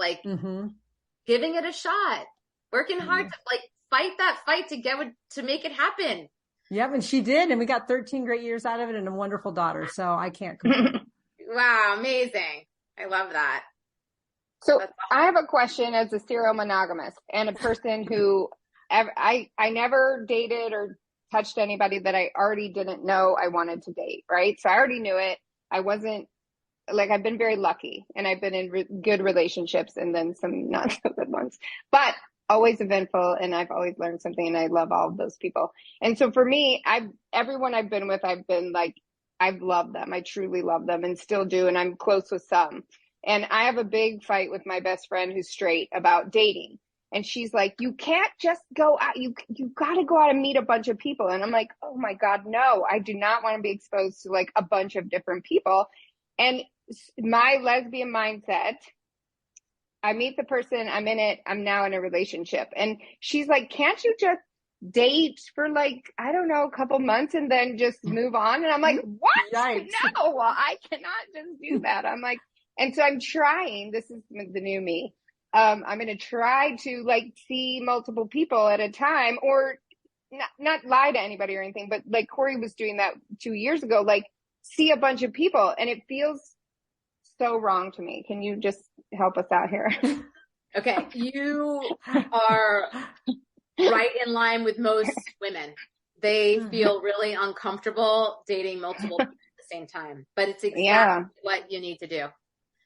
giving it a shot, working hard to fight that fight to make it happen. Yep. And she did. And we got 13 great years out of it and a wonderful daughter. So I can't complain. Wow, amazing. I love that. So I have a question as a serial monogamist and a person who I never dated or touched anybody that I already didn't know I wanted to date, right? So I already knew it. I wasn't like, I've been very lucky and I've been in good relationships and then some not so good ones, but always eventful. And I've always learned something and I love all of those people. And so for me, everyone I've been with, I've been like, I've loved them. I truly love them and still do. And I'm close with some. And I have a big fight with my best friend who's straight about dating. And she's like, you can't just go out. You got to go out and meet a bunch of people. And I'm like, oh my God, no, I do not want to be exposed to like a bunch of different people. And my lesbian mindset, I meet the person, I'm in it, I'm now in a relationship. And she's like, can't you just date for like, I don't know, a couple months and then just move on? And I'm like, what? Yikes. No, I cannot just do that. I'm like, and so I'm trying, this is the new me. I'm going to try to like see multiple people at a time, or not lie to anybody or anything, but like Corey was doing that 2 years ago, like see a bunch of people, and it feels so wrong to me. Can you just help us out here? Okay. You are right in line with most women. They feel really uncomfortable dating multiple people at the same time, but it's exactly what you need to do.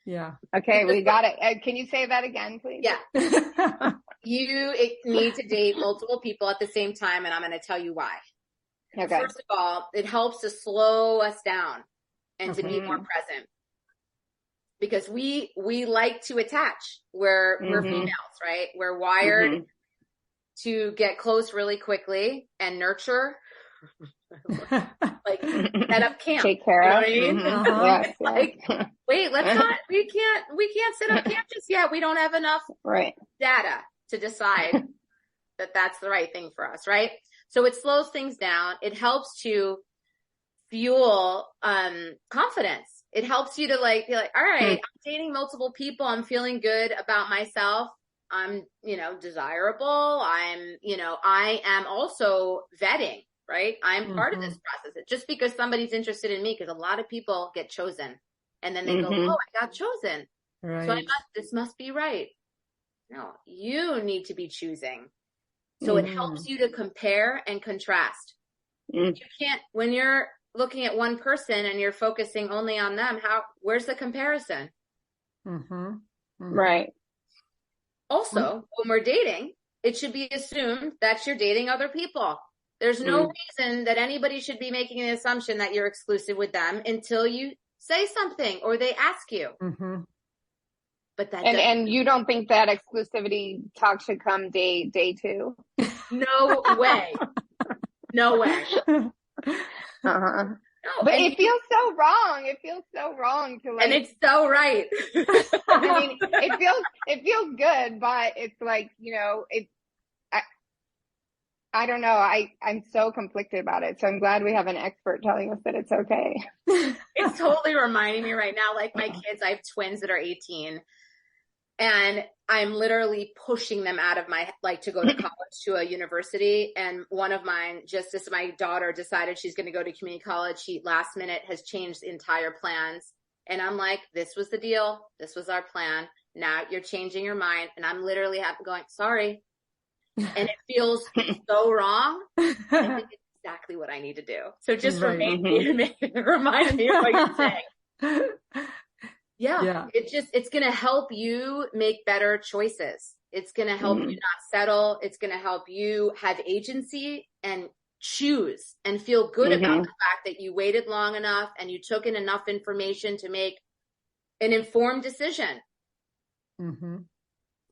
Yeah. Okay, we got it. Can you say that again, please? Yeah. You need to date multiple people at the same time, and I'm going to tell you why. Okay. First of all, it helps to slow us down and to be more present. Because we like to attach. We're females, right? We're wired to get close really quickly and nurture. Like set up camp. Take care of. You know what I mean? Like, wait, we can't set up camp just yet. We don't have enough data to decide that that's the right thing for us, right? So it slows things down. It helps to fuel confidence. It helps you to like be like, all right, I'm dating multiple people. I'm feeling good about myself. I'm, desirable. I am also vetting, right? I'm part of this process. It's just because somebody's interested in me, because a lot of people get chosen and then they go, oh, I got chosen. Right. So this must be right. No, you need to be choosing. So it helps you to compare and contrast. You can't, when you're looking at one person and you're focusing only on them, where's the comparison? Right. Also, when we're dating, it should be assumed that you're dating other people. There's no reason that anybody should be making an assumption that you're exclusive with them until you say something or they ask you. But that and you don't think that exclusivity talk should come day 2? No way. No way. No, but it feels so wrong. It feels so wrong to like, and it's so right. I mean, it feels good, but it's like, I don't know. I'm so conflicted about it. So I'm glad we have an expert telling us that it's okay. It's totally reminding me right now, like my kids, I have twins that are 18. And I'm literally pushing them out of to go to college, to a university. And one of mine, just as my daughter decided she's going to go to community college, she last minute has changed the entire plans. And I'm like, this was the deal. This was our plan. Now you're changing your mind. And I'm literally going, sorry. And it feels so wrong. I think it's exactly what I need to do. So just remind me of what you're saying. Yeah. It's going to help you make better choices. It's going to help you not settle. It's going to help you have agency and choose and feel good about the fact that you waited long enough and you took in enough information to make an informed decision.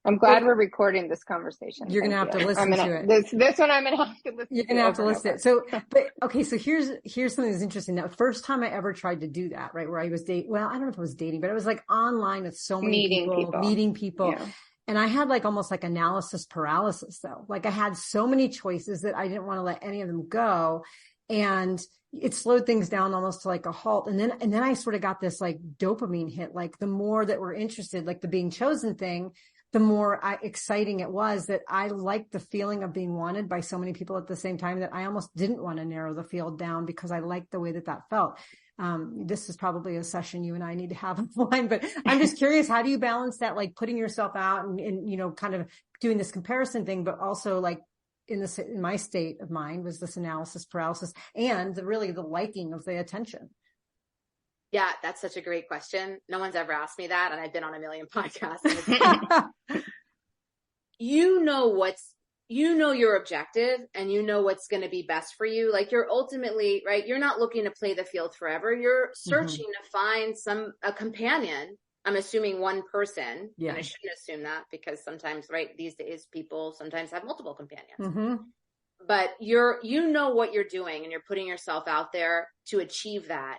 I'm glad we're recording this conversation. You're going to have to listen to it. This one I'm going to have to listen to. You're going to have to listen to it. So, but okay. So here's something that's interesting. That first time I ever tried to do that, right? Where I was dating, well, I don't know if it was dating, but it was like online with so many meeting people. Yeah. And I had like almost like analysis paralysis though. Like I had so many choices that I didn't want to let any of them go. And it slowed things down almost to like a halt. And then I sort of got this like dopamine hit, like the more that we're interested, like the being chosen thing, the more exciting it was, that I liked the feeling of being wanted by so many people at the same time that I almost didn't want to narrow the field down because I liked the way that felt. This is probably a session you and I need to have offline, but I'm just curious, how do you balance that, like putting yourself out and, you know, kind of doing this comparison thing, but also like in my state of mind was this analysis paralysis and the liking of the attention. Yeah, that's such a great question. No one's ever asked me that. And I've been on a million podcasts. You know your objective and you know what's going to be best for you. Like you're ultimately, right, you're not looking to play the field forever. You're searching to find a companion. I'm assuming one person. Yeah. And I shouldn't assume that because sometimes, right, these days people sometimes have multiple companions. But you know what you're doing and you're putting yourself out there to achieve that.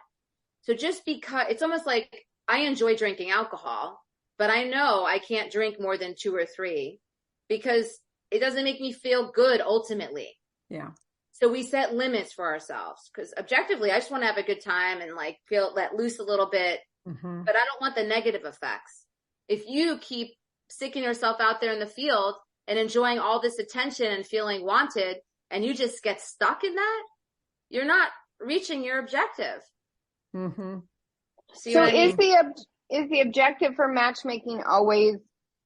So just because it's almost like I enjoy drinking alcohol, but I know I can't drink more than 2 or 3 because it doesn't make me feel good ultimately. Yeah. So we set limits for ourselves because objectively, I just want to have a good time and like let loose a little bit, but I don't want the negative effects. If you keep sticking yourself out there in the field and enjoying all this attention and feeling wanted, and you just get stuck in that, you're not reaching your objective. So is the objective for matchmaking always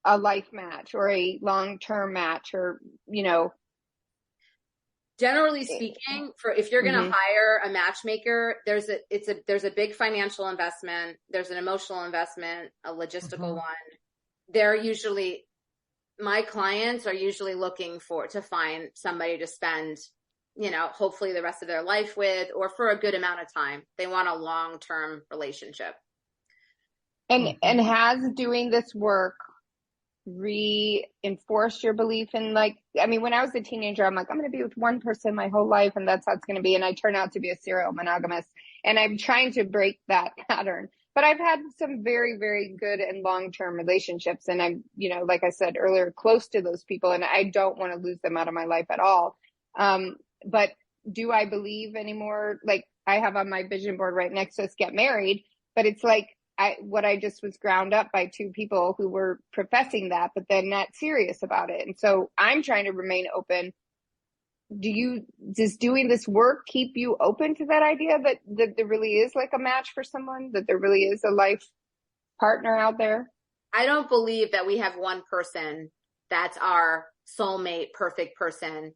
a life match or a long-term match, or, you know? Generally speaking, if you're going to hire a matchmaker, there's a big financial investment. There's an emotional investment, a logistical one. My clients are usually looking to find somebody to spend, you know, hopefully the rest of their life with, or for a good amount of time. They want a long-term relationship. And has doing this work reinforced your belief in, like, I mean, when I was a teenager, I'm like, I'm going to be with one person my whole life and that's how it's going to be. And I turn out to be a serial monogamous, and I'm trying to break that pattern. But I've had some very, very good and long-term relationships. And I'm, you know, like I said earlier, close to those people, and I don't want to lose them out of my life at all. But do I believe anymore? Like I have on my vision board right next to us, get married, but it's like, I just was ground up by 2 people who were professing that, but then not serious about it. And so I'm trying to remain open. Does doing this work keep you open to that idea that there really is like a match for someone, that there really is a life partner out there? I don't believe that we have one person that's our soulmate, perfect person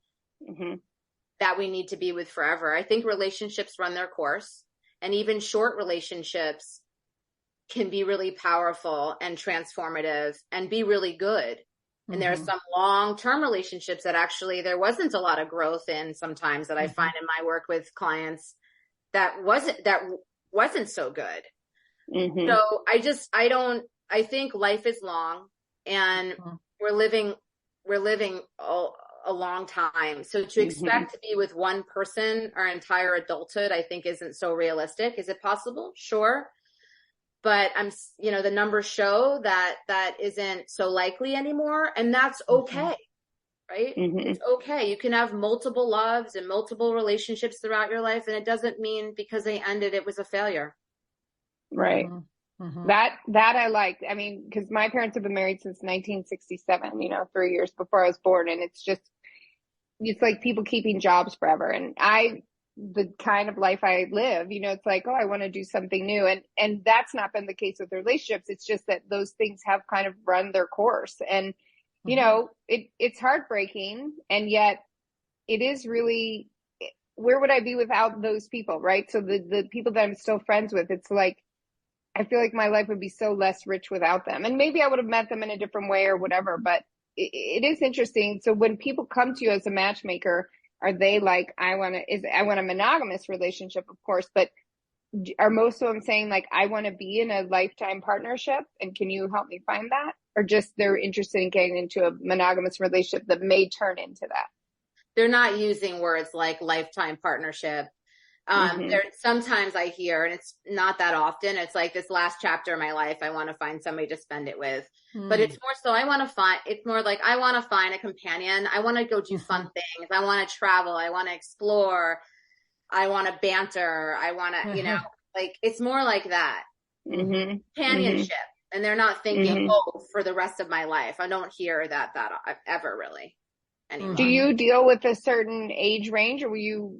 that we need to be with forever. I think relationships run their course, and even short relationships can be really powerful and transformative and be really good. And there are some long-term relationships that actually there wasn't a lot of growth in sometimes that I find in my work with clients that wasn't so good. So I think life is long, and we're living a long time. So to expect to be with one person our entire adulthood, I think isn't so realistic. Is it possible? Sure. But the numbers show that isn't so likely anymore. And that's okay. Right? It's okay. You can have multiple loves and multiple relationships throughout your life. And it doesn't mean because they ended, it was a failure. Right. That I liked. I mean, because my parents have been married since 1967, 3 years before I was born. And it's like people keeping jobs forever. And the kind of life I live, it's like, oh, I want to do something new. And that's not been the case with relationships. It's just that those things have kind of run their course. And, it's heartbreaking. And yet it is really, where would I be without those people? Right. So the people that I'm still friends with, it's like, I feel like my life would be so less rich without them. And maybe I would have met them in a different way or whatever, but it is interesting. So when people come to you as a matchmaker, are they like, I want a monogamous relationship, of course, but are most of them saying like, I want to be in a lifetime partnership, and can you help me find that? Or just they're interested in getting into a monogamous relationship that may turn into that? They're not using words like lifetime partnership. There sometimes I hear, and it's not that often, it's like this last chapter of my life, I want to find somebody to spend it with. But it's more so it's more like I want to find a companion. I want to go do fun things. I want to travel. I want to explore. I want to banter. I want to, like, it's more like that. Companionship. And they're not thinking, oh, for the rest of my life. I don't hear that ever really anymore. Do you deal with a certain age range, or you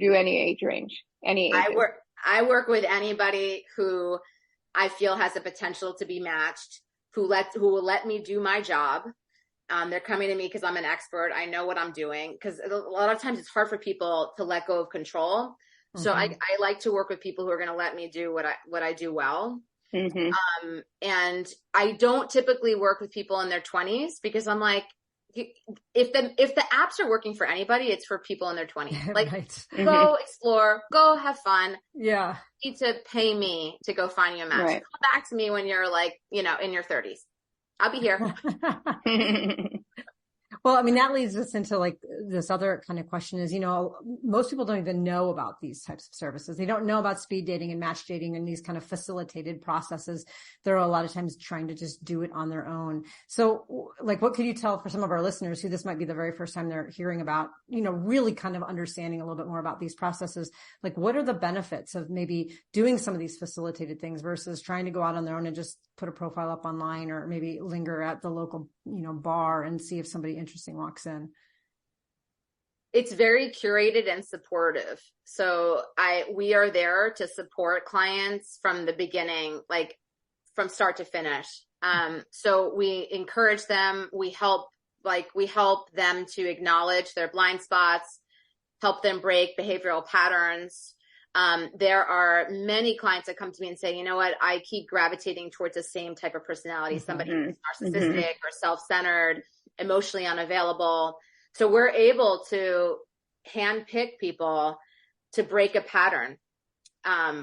do any age range? Any ages? I work with anybody who I feel has the potential to be matched, who will let me do my job. They're coming to me because I'm an expert. I know what I'm doing, because a lot of times it's hard for people to let go of control. So I like to work with people who are going to let me do what I do well. And I don't typically work with people in their 20s, because I'm like, if the apps are working for anybody, it's for people in their 20s. Like, go explore, go have fun. Yeah. You need to pay me to go find you a match. Come back to me when you're like, in your 30s. I'll be here. Well, I mean, that leads us into like this other kind of question is, most people don't even know about these types of services. They don't know about speed dating and match dating and these kind of facilitated processes. They're a lot of times trying to just do it on their own. So like, what could you tell for some of our listeners who this might be the very first time they're hearing about, really kind of understanding a little bit more about these processes? Like, what are the benefits of maybe doing some of these facilitated things versus trying to go out on their own and just put a profile up online, or maybe linger at the local, bar and see if somebody interesting walks in? It's very curated and supportive. So we are there to support clients from the beginning, like from start to finish. So we encourage them. We help them to acknowledge their blind spots, help them break behavioral patterns. There are many clients that come to me and say, you know what, I keep gravitating towards the same type of personality, somebody who's narcissistic or self-centered, emotionally unavailable. So we're able to handpick people to break a pattern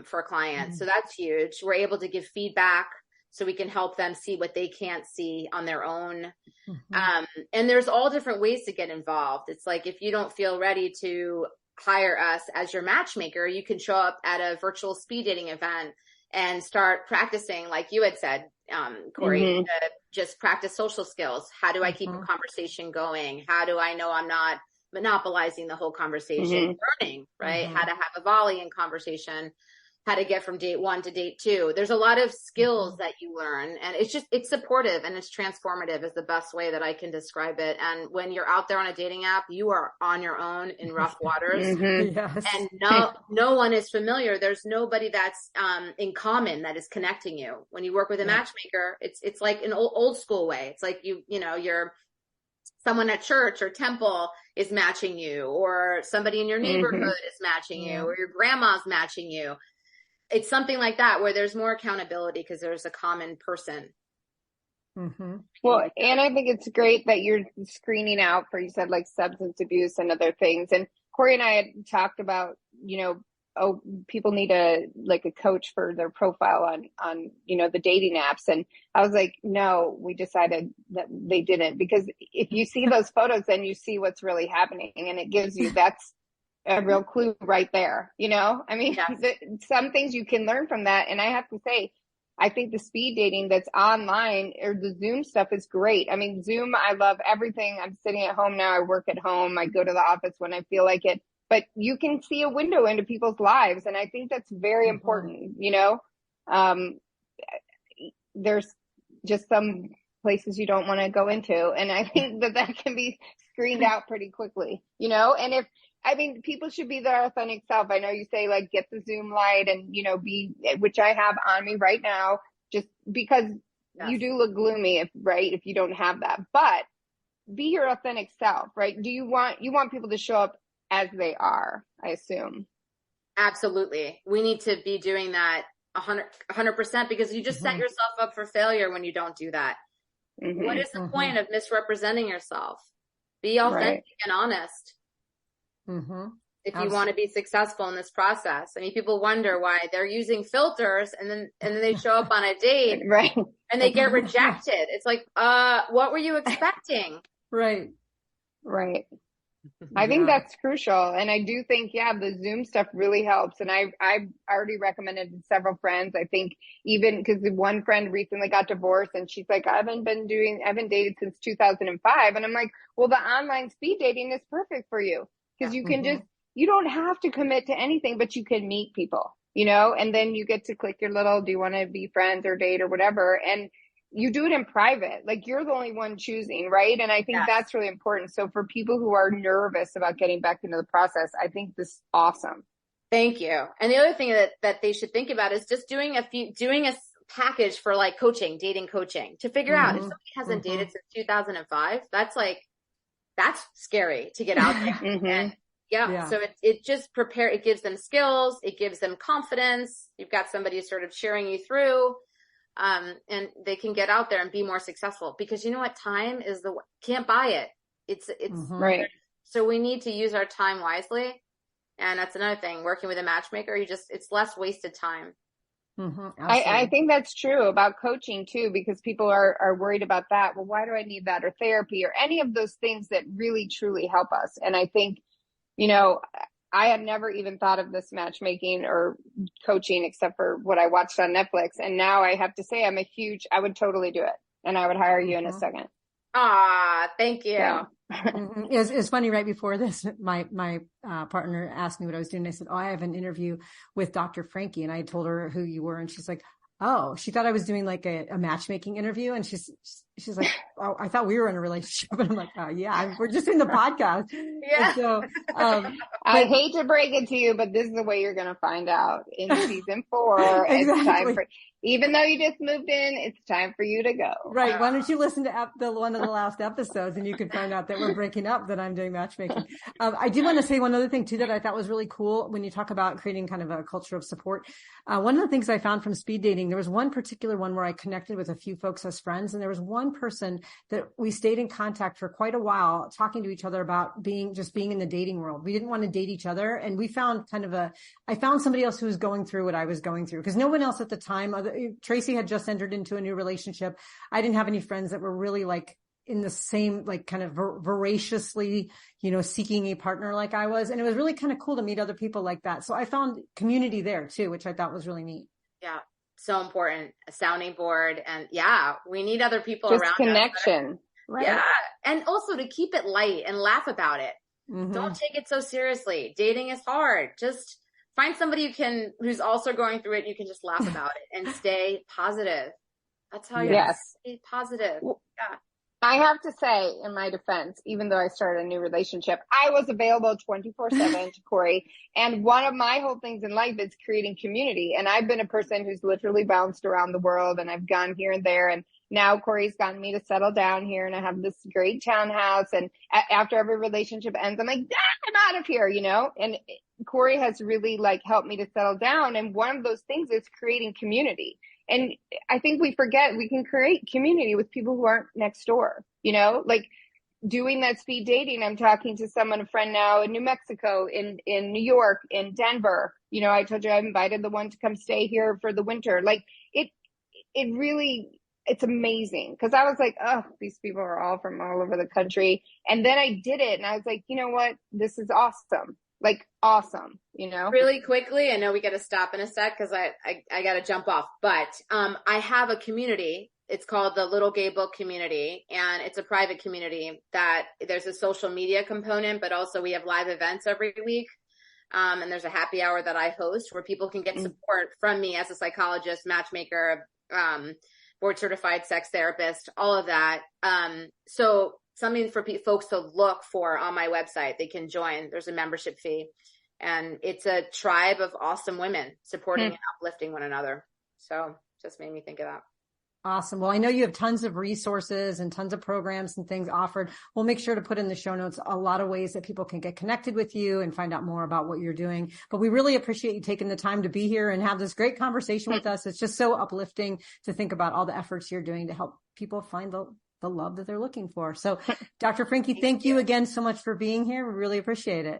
for clients. So that's huge. We're able to give feedback so we can help them see what they can't see on their own. And there's all different ways to get involved. It's like, if you don't feel ready to hire us as your matchmaker, you can show up at a virtual speed dating event and start practicing, like you had said, Corey, just practice social skills. How do I keep a conversation going? How do I know I'm not monopolizing the whole conversation? Learning, right? How to have a volley in conversation, how to get from date 1 to date 2. There's a lot of skills that you learn, and it's supportive and it's transformative is the best way that I can describe it. And when you're out there on a dating app, you are on your own in rough waters. Yes. And no one is familiar. There's nobody that's in common that is connecting you. When you work with a matchmaker, it's like an old school way. It's like you're someone at church or temple is matching you, or somebody in your neighborhood is matching you, or your grandma's matching you. It's something like that where there's more accountability because there's a common person. Well, and I think it's great that you're screening out for, you said, like substance abuse and other things. And Corey and I had talked about, people need a coach for their profile on the dating apps. And I was like, no, we decided that they didn't, because if you see those photos, then you see what's really happening, and it gives you, that's a real clue right there. I mean, some things you can learn from that. And I have to say, I think the speed dating that's online or the Zoom stuff is great. I mean, Zoom, I love everything. I'm sitting at home now. I work at home. I go to the office when I feel like it, but you can see a window into people's lives. And I think that's very important. There's just some places you don't want to go into. And I think that can be screened out pretty quickly, and people should be their authentic self. I know you say, like, get the Zoom light and, which I have on me right now, just because you do look gloomy if you don't have that, but be your authentic self, right? Do you want people to show up as they are, I assume? Absolutely. We need to be doing that 100% because you just set yourself up for failure when you don't do that. What is the point of misrepresenting yourself? Be authentic and honest. If you want to be successful in this process. I mean, people wonder why they're using filters and then they show up on a date and they get rejected. It's like, what were you expecting? Right. I think that's crucial. And I do think, the Zoom stuff really helps. And I've already recommended to several friends. I think even because one friend recently got divorced and she's like, I haven't dated since 2005. And I'm like, well, the online speed dating is perfect for you. Because you can you don't have to commit to anything, but you can meet people. and then you get to click your little, do you want to be friends or date or whatever? And you do it in private. Like, you're the only one choosing, right? And I think that's really important. So for people who are nervous about getting back into the process, I think this is awesome. Thank you. And the other thing that they should think about is just doing a package for like dating coaching to figure out if somebody hasn't dated since 2005, that's scary to get out there. And so it just it gives them skills. It gives them confidence. You've got somebody sort of cheering you through. And they can get out there and be more successful, because you know what? Time is can't buy it. It's right. So we need to use our time wisely. And that's another thing, working with a matchmaker, it's less wasted time. I think that's true about coaching too, because people are worried about that. Well, why do I need that, or therapy, or any of those things that really truly help us? And I think, I had never even thought of this matchmaking or coaching except for what I watched on Netflix. And now I have to say I would totally do it. And I would hire you in a second. Thank you. Yeah. It's funny, right before this, my partner asked me what I was doing. I said, I have an interview with Dr. Frankie. And I told her who you were. And she's like, oh, she thought I was doing like a matchmaking interview. And she's like, oh, I thought we were in a relationship. And I'm like, we're just in the podcast. Yeah. So, I hate to break it to you, but this is the way you're going to find out in season 4. Exactly. It's time even though you just moved in, it's time for you to go. Right. Why don't you listen to one of the last episodes, and you can find out that we're breaking up, that I'm doing matchmaking. I do want to say one other thing too that I thought was really cool when you talk about creating kind of a culture of support. One of the things I found from speed dating, there was one particular one where I connected with a few folks as friends, and there was one person that we stayed in contact for quite a while, talking to each other about being in the dating world. We didn't want to date each other, and we found I found somebody else who was going through what I was going through, because no one else at the time, Tracy had just entered into a new relationship. I didn't have any friends that were really like in the same, like kind of voraciously, seeking a partner like I was. And it was really kind of cool to meet other people like that. So I found community there too, which I thought was really neat. Yeah. So important. A sounding board. And we need other people just around connection. us. Right. Yeah. And also to keep it light and laugh about it. Don't take it so seriously. Dating is hard. Just find somebody who's also going through it. You can just laugh about it and stay positive. That's how you stay positive. Yeah. I have to say, in my defense, even though I started a new relationship, I was available 24/7 to Corey. And one of my whole things in life is creating community. And I've been a person who's literally bounced around the world, and I've gone here and there. And now Corey's gotten me to settle down here, and I have this great townhouse. And after every relationship ends, I'm like, I'm out of here, And Corey has really helped me to settle down. And one of those things is creating community. And I think we forget we can create community with people who aren't next door, like doing that speed dating. I'm talking to a friend now in New Mexico, in New York, in Denver. I told you I invited the one to come stay here for the winter. Like it really, it's amazing. Cause I was like, oh, these people are all from all over the country. And then I did it, and I was like, you know what? This is awesome. Awesome, Really quickly, I know we got to stop in a sec because I got to jump off, but I have a community. It's called the Little Gay Book Community, and it's a private community that there's a social media component, but also we have live events every week. And there's a happy hour that I host where people can get support from me as a psychologist, matchmaker, board certified sex therapist, all of that. So something for folks to look for on my website. They can join. There's a membership fee, and it's a tribe of awesome women supporting and uplifting one another. So just made me think of that. Awesome. Well, I know you have tons of resources and tons of programs and things offered. We'll make sure to put in the show notes a lot of ways that people can get connected with you and find out more about what you're doing. But we really appreciate you taking the time to be here and have this great conversation with us. It's just so uplifting to think about all the efforts you're doing to help people find the love that they're looking for. So Dr. Frankie, thank you again so much for being here. We really appreciate it.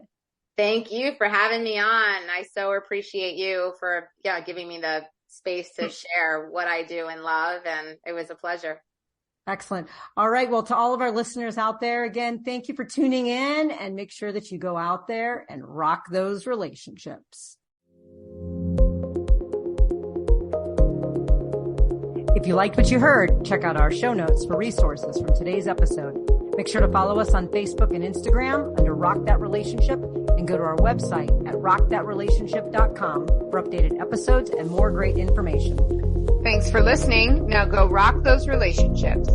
Thank you for having me on. I so appreciate you for giving me the space to share what I do in love. And it was a pleasure. Excellent. All right. Well, to all of our listeners out there, again, thank you for tuning in, and make sure that you go out there and rock those relationships. If you liked what you heard, check out our show notes for resources from today's episode. Make sure to follow us on Facebook and Instagram under Rock That Relationship, and go to our website at rockthatrelationship.com for updated episodes and more great information. Thanks for listening. Now go rock those relationships.